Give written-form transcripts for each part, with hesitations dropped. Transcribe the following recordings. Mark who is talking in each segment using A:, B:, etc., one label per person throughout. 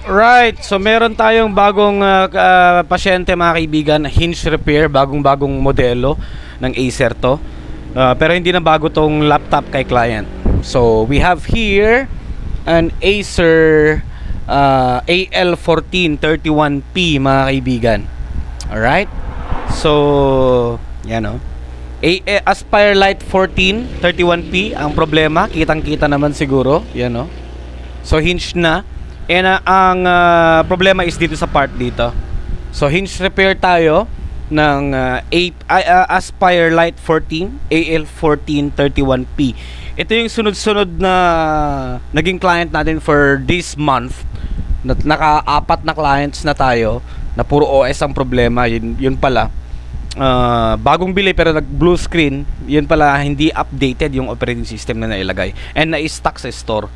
A: Right, so meron tayong bagong pasyente mga kaibigan, hinge repair, bagong-bagong modelo ng Acer to. Pero hindi na bago tong laptop kay client. So we have here an Acer AL1431P mga kaibigan. Alright, so yan o. Aspire Light 1431P. Ang problema, kitang-kita naman siguro. Yan o. So hinge na. And ang problema is dito sa part dito. So hinge repair tayo ng Aspire Light 14 AL1431P. Ito yung sunod-sunod na naging client natin for this month. Naka-apat na clients na tayo na puro OS ang problema. Yun pala. Bagong bili pero nag blue screen. Yun pala hindi updated yung operating system na nailagay and na-stock sa store.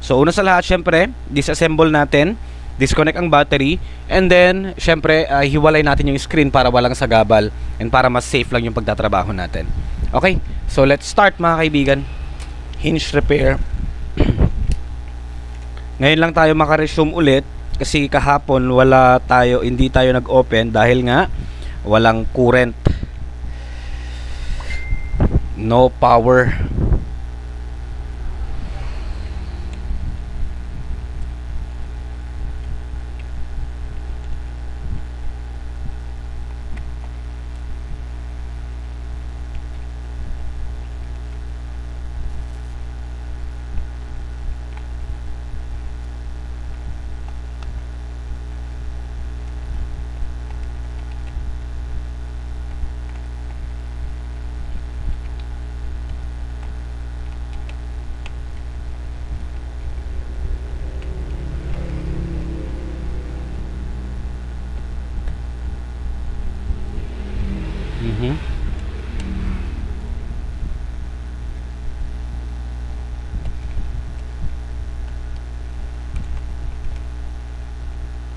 A: So una sa lahat, syempre disassemble natin, disconnect ang battery, and then syempre hiwalay natin yung screen para walang sagabal and para mas safe lang yung pagtatrabaho natin. Okay, so let's start mga kaibigan. Hinge repair. Ngayon lang tayo maka-resume ulit kasi kahapon hindi tayo nag-open dahil nga walang current, no power.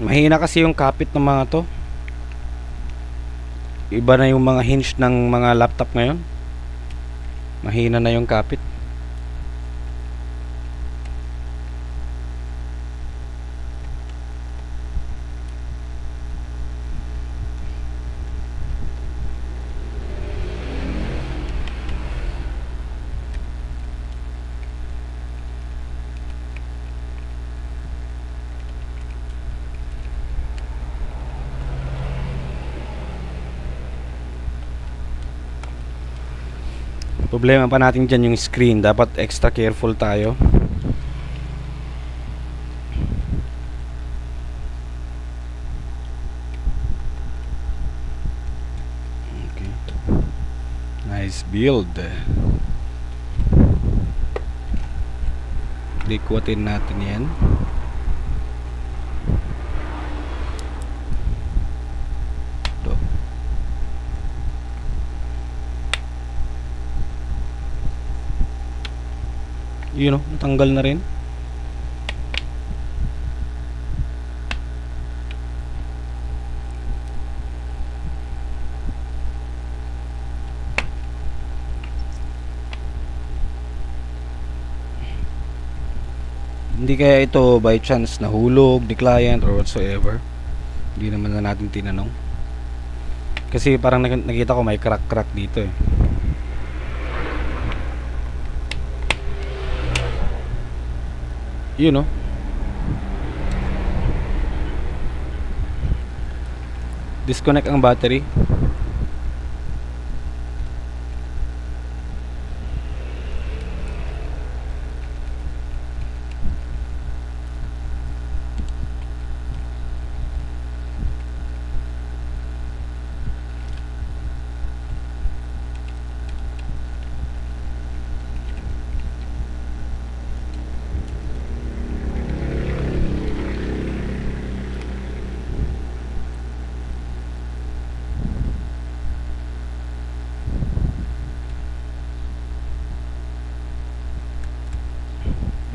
A: Mahina kasi yung kapit ng mga to. Iba na yung mga hinge ng mga laptop ngayon. Mahina na yung kapit. Problema pa natin dyan yung screen. Dapat extra careful tayo. Okay. Nice build. Likwatin natin yan. Yun o, natanggal na rin. Hindi kaya ito by chance nahulog, declined or whatsoever. Hindi naman na natin tinanong. Kasi parang nakita ko may crack dito eh. You know, disconnect ang battery.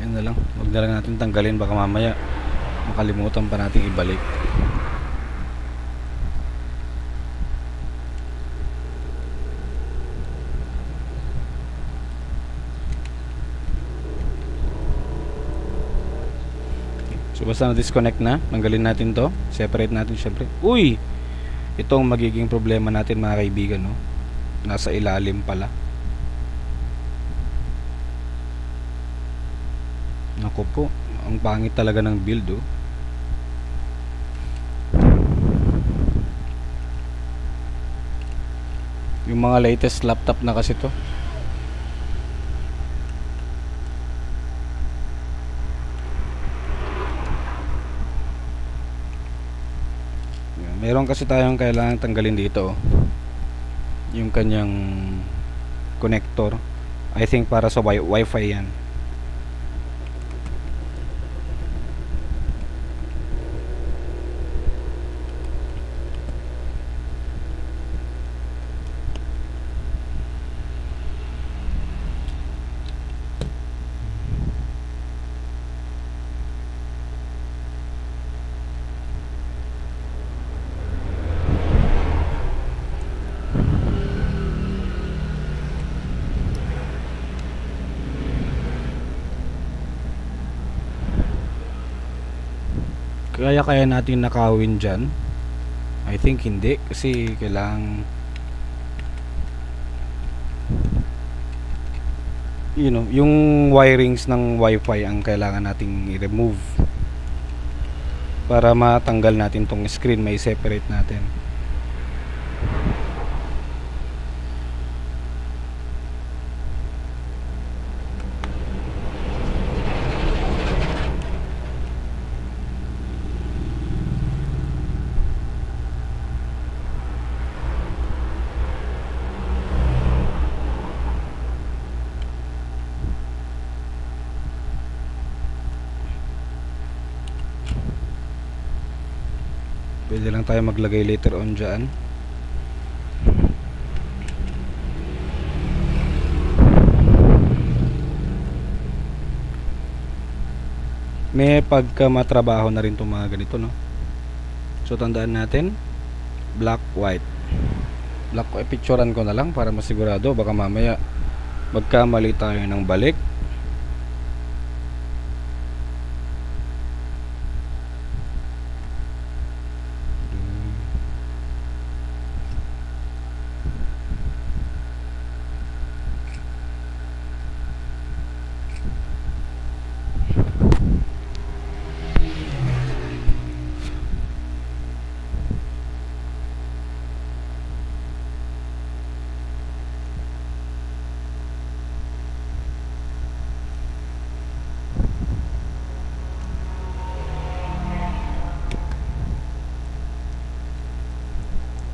A: Na lang, wag na lang natin tanggalin, baka mamaya makalimutan pa natin ibalik. So basta na-disconnect na, tanggalin natin to. Separate natin syempre. Uy! Ito ang magiging problema natin mga kaibigan, no? Nasa ilalim pala. Naku po, ang pangit talaga ng build, oh. Yung mga latest laptop na kasi to. Meron kasi tayong kailangan tanggalin dito, oh. Yung kanyang connector. I think para sa wifi yan. Kaya natin nakawin dyan? I think hindi, kasi kailangan, you know, yung wirings ng wifi ang kailangan nating i-remove para matanggal natin tong screen. May separate natin. Pwede lang tayo maglagay later on dyan. May pagka matrabaho na rin itong mga ganito, no? So tandaan natin, black, white. Black, picturean ko na lang para masigurado. Baka mamaya magkamali tayo ng balik.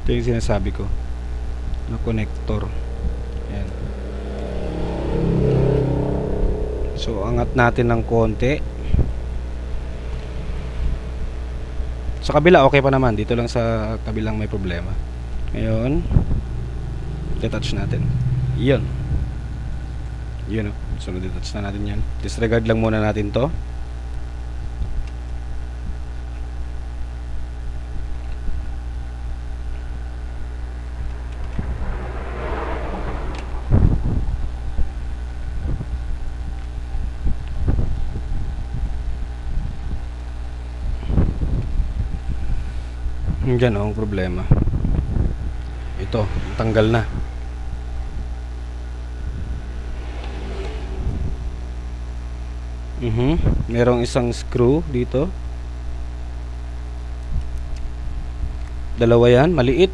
A: Ito yung sinasabi ko na connector. Ayan. So angat natin ng konti. Sa kabila okay pa naman. Dito lang sa kabilang may problema. Ngayon detach natin. Yun. Yun, oh. So detach na natin yan. Disregard lang muna natin to. Diyan, oh, ang problema. Ito, tanggal na. Merong isang screw dito. Dalawa yan, maliit.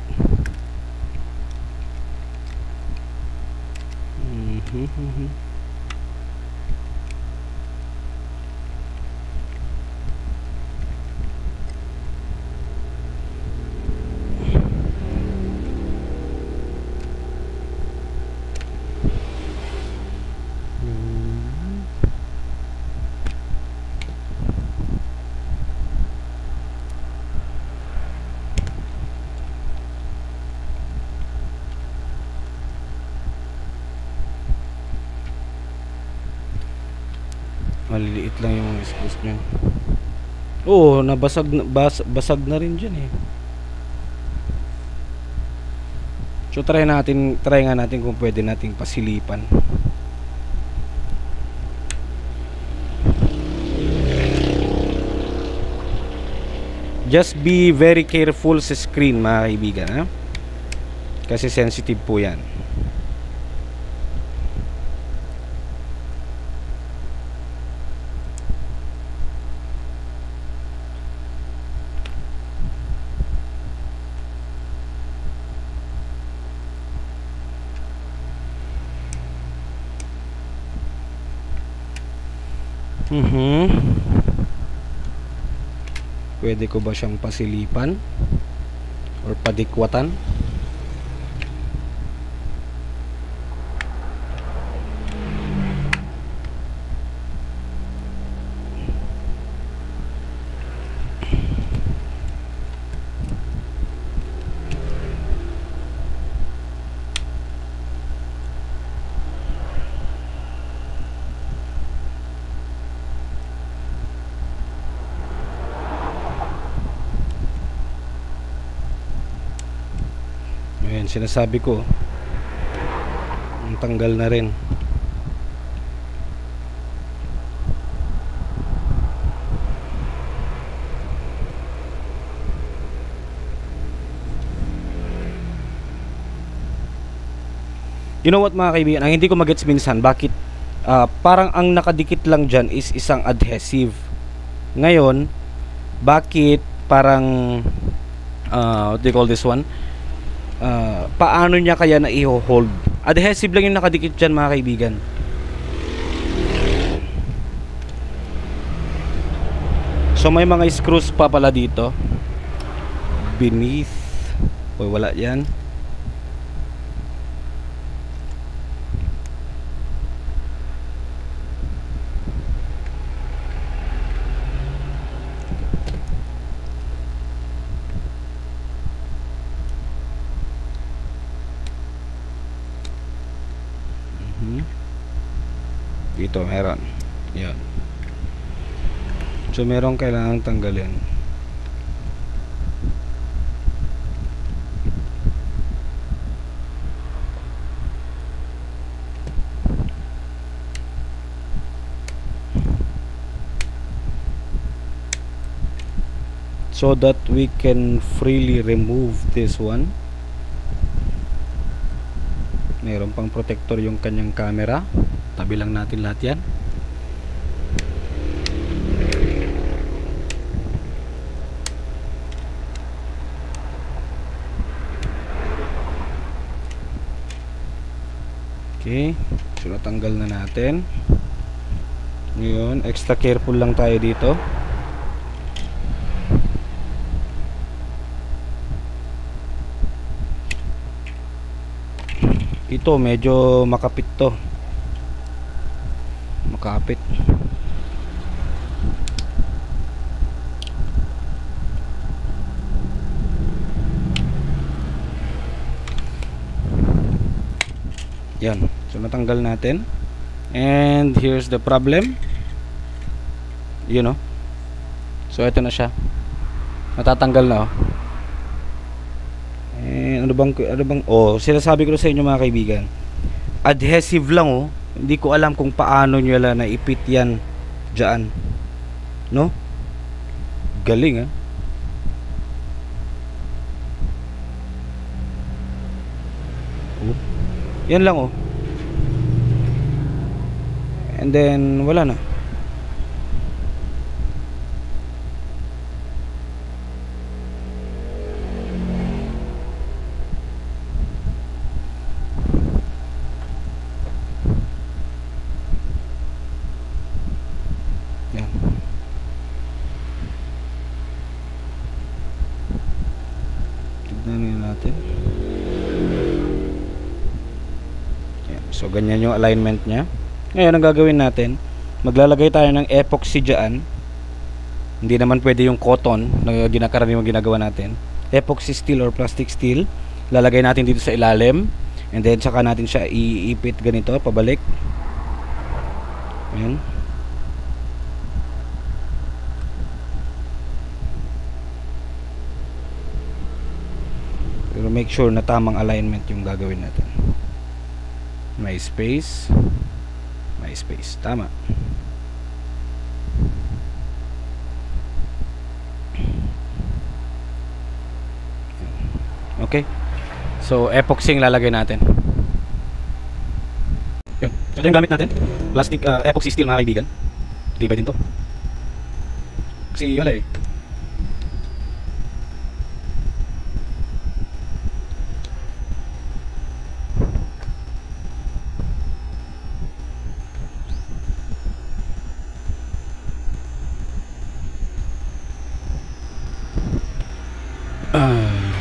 A: Maliliit lang yung screws nyo. Oo, basag na rin dyan, eh. So try nga natin kung pwede nating pasilipan. Just be very careful sa screen mga kaibigan, ha? Kasi sensitive po yan. Pwede ko ba siyang pasilipan or padikwatan? Ayan, sinasabi ko, ang tanggal na rin. You know what mga kaibigan, ang hindi ko magets minsan, bakit parang ang nakadikit lang dyan is isang adhesive. Ngayon, bakit parang what do you call this one? Paano niya kaya na i-hold? Adhesive lang yung nakadikit dyan mga kaibigan. So may mga screws pa pala dito beneath. Uy, wala yan. Dito meron. Yan. So meron kailangang tanggalin. So that we can freely remove this one. Meron pang protector yung kanyang camera. Tabi lang natin lahat yan. Okay, so natanggal na natin. Ngayon, extra careful lang tayo dito. Ito medyo makapit to. Makapit. Yan. So natanggal natin. And here's the problem. You know. So ito na siya. Natatanggal na, oh. And ano bang sinasabi ko sa inyo mga kaibigan. Adhesive lang, oh. Hindi ko alam kung paano nyo lang naipit yan dyan. No? Galing, ah. Yan lang, oh. And then wala na. Yan. Tignan natin. So ganyan yung alignment nya. Ngayon ang gagawin natin, maglalagay tayo ng epoxy dyan. Hindi naman pwede yung cotton na ginakaraniwang ginagawa natin. Epoxy steel or plastic steel. Lalagay natin dito sa ilalim. And then saka natin siya iipit ganito, pabalik. Ayan. Pero make sure na tamang alignment yung gagawin natin. May space. May space. Tama. Okay. So, epoxy yung lalagay natin. Yun. So, ito yung gamit natin. Plastic, epoxy steel mga kaibigan. Tibay din to. Kasi, wala eh.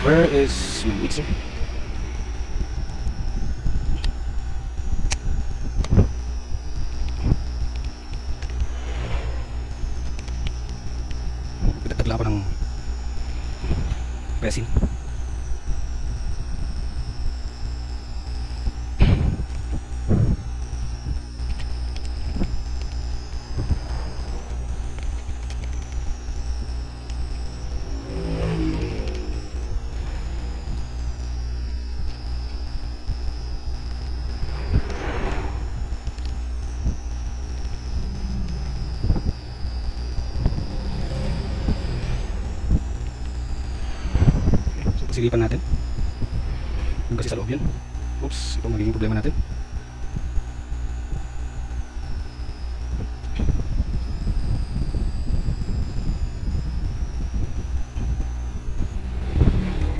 A: Where is my mixer? Tagla ako ng resin. Silipan natin. Yung kasi sa loob yan. Oops, ito magiging problema natin.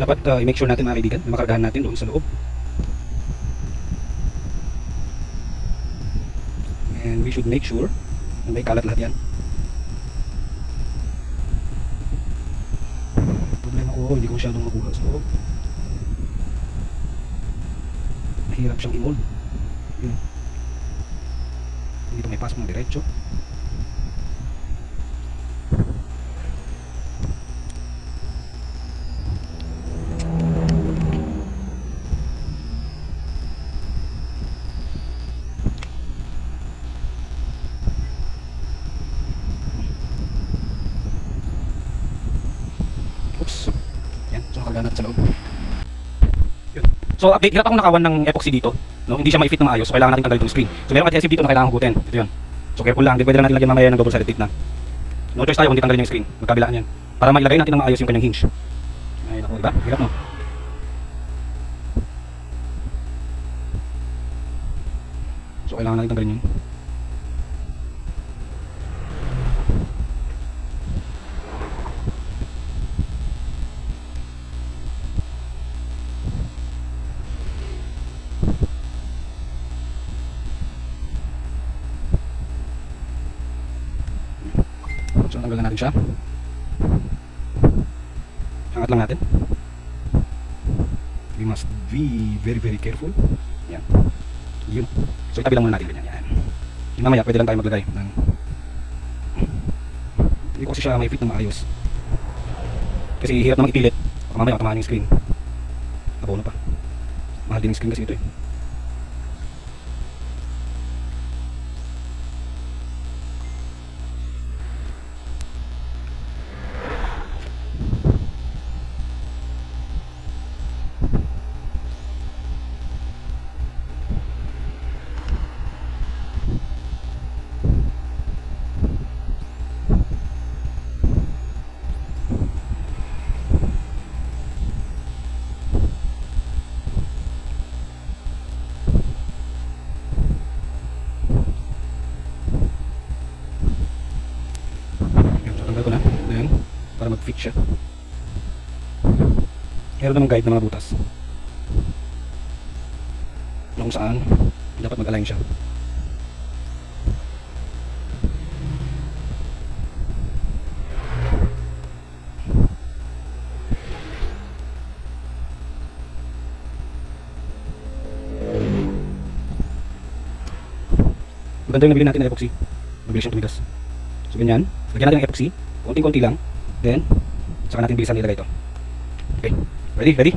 A: Dapat i-make sure natin mga kaibigan na makargahan natin doon sa loob. And we should make sure na may kalat lahat yan. Hindi ko masyadong makuha sa loob. Mahirap siyang i-mold. Hindi pa may pasok ng diretso. Oops. So nakaganat sa loob. Yun. So update, hirap akong nakawan ng epoxy dito, no? Hindi siya ma-fit na maayos, so kailangan natin tanggalin itong screen. So meron adhesive dito na kailangan hugutin. Ito yun. So careful lang, hindi pwede lang natin lagyan mamaya ng double sided tape na. No choice tayo kundi tanggalin yung screen, magkabilaan yan, para mailagay natin ng maayos yung kanyang hinge. Ay naku, diba? Hirap, no? So kailangan natin tanggalin yun. So tanggalan natin siya. Angat lang natin. We must be very careful. Yan. Yun. So itabi lang muna natin ganyan. Yan. Yung mamaya pwede lang tayo maglagay ng... Hindi ko kasi siya may fit na maayos. Kasi hirap namang ipilit. Baka mamaya matamaan yung screen. Abono pa. Mahal din yung screen kasi ito eh. Para mag-fit siya. Meron namang guide ng mga butas na kung saan dapat mag-align siya. Maganda yung nabili natin ng epoxy. Mabilis siyang tumigas. So ganyan, lagyan natin ng epoxy, konting-konti lang. Then, saka natin bilisan nilagay ito. Okay, ready?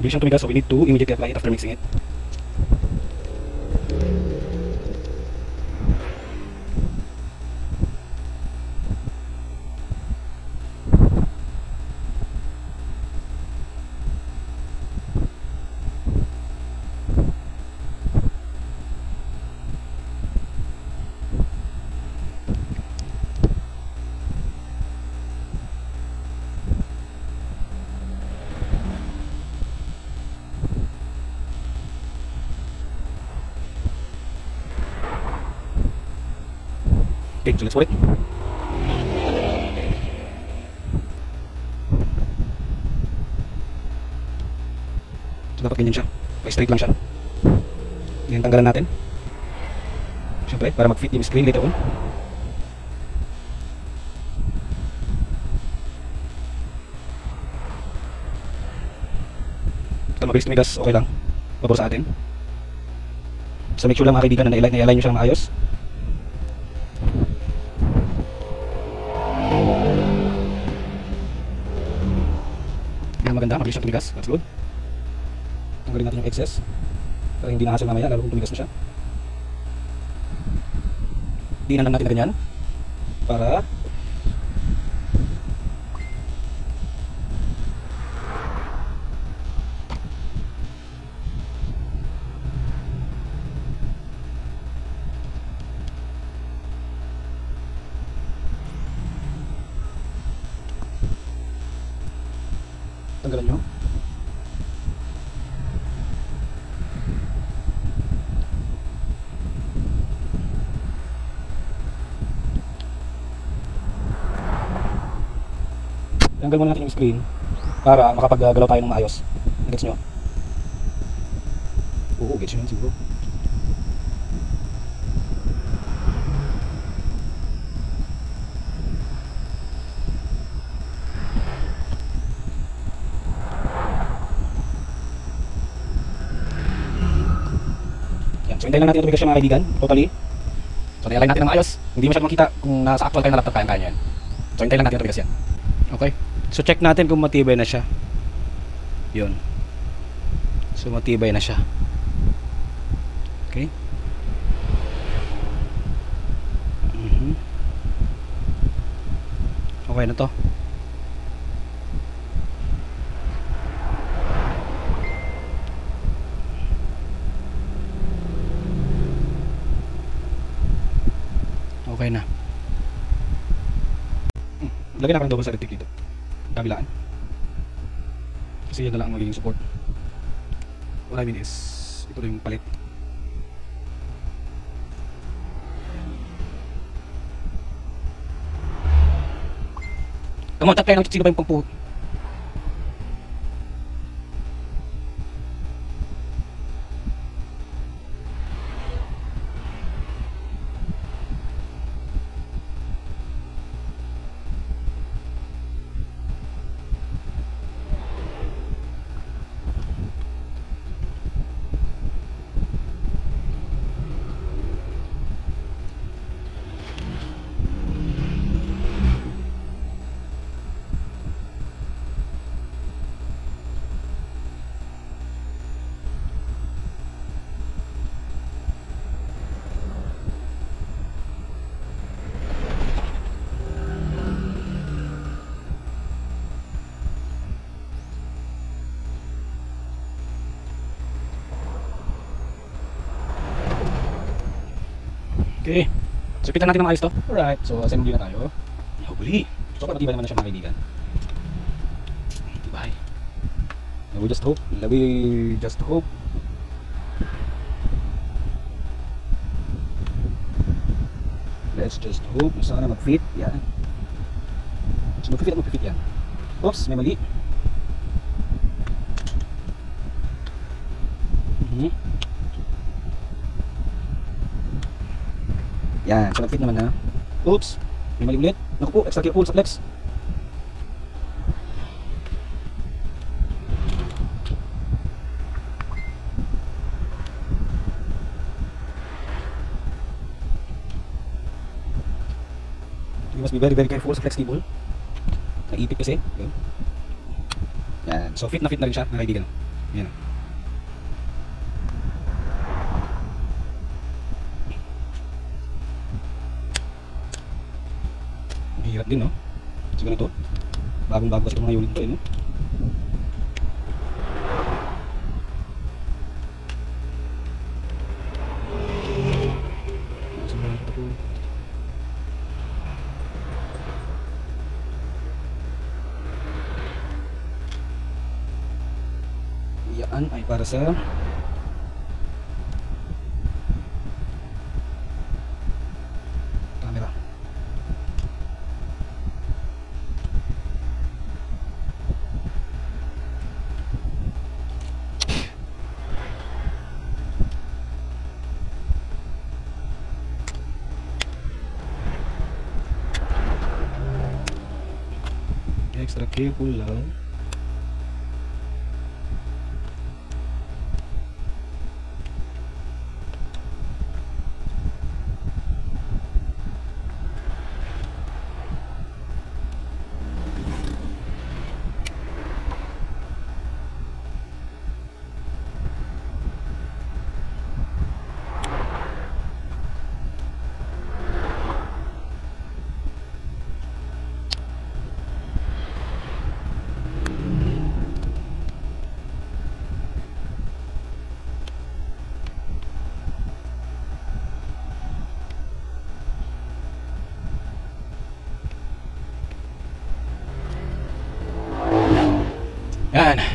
B: Mabilis siyang tumigas, so we need to immediately apply it after mixing it. Okay, so let's pour it. So dapat ganyan siya. Pa-straight lang siya. Yan, tanggalan natin. Siyempre, para mag-fit yung screen later on. So mabilis tumigas, okay lang. Pabor sa atin. So make sure lang mga kaibigan na na-align nyo siya ng maayos. Maganda, mabilis siyang tumigas. That's good. Tanggalin natin yung excess para hindi na hassle mamaya, lalo kung tumigas na siya. Diinan lang natin na ganyan para tanggalan nyo. Tanggal muna natin yung screen para makapaggalaw tayo ng maayos. Gets nyo? Oo, gets nyo yun siguro. So hintayin lang natin tumigas siya mga kaibigan, totally. So na-align natin ng maayos. Hindi masyadong makita kung nasa actual kayo na laptop kaya yan. So hintayin lang natin tumigas yan.
A: Okay. So check natin kung matibay na siya. Yun. So matibay na siya. Okay. Okay na to. Okay na.
B: Lagyan natin double sided tape dito. Kabilaan. Kasi yan na lang ang magiging support. What I mean is, ito rin yung palit.
A: Come on, tap tayo ng sino ba yung pampu...
B: Okay. So pitan natin ng ayos to. Alright. So assembly na tayo. Hopefully. So matibay naman na siya mga kaibigan. Bye. We just hope. We just hope. Let's just hope na sana mag-fit. Yan. So mag-fit at mag-fit yan. Oops, may mali. Yan, so nag-fit naman na. Oops, may mali ulit. Naku po, extra careful sa flex. You must be very careful sa flex cable. Naipit kasi. Yan, so fit na rin siya mga kaibigan. Yan. Hirap din, no? Siguro ito. Bagong-bago kasi itong mga unit to, eh, no? Yan ay para sa camera. Extra careful lang. Yan.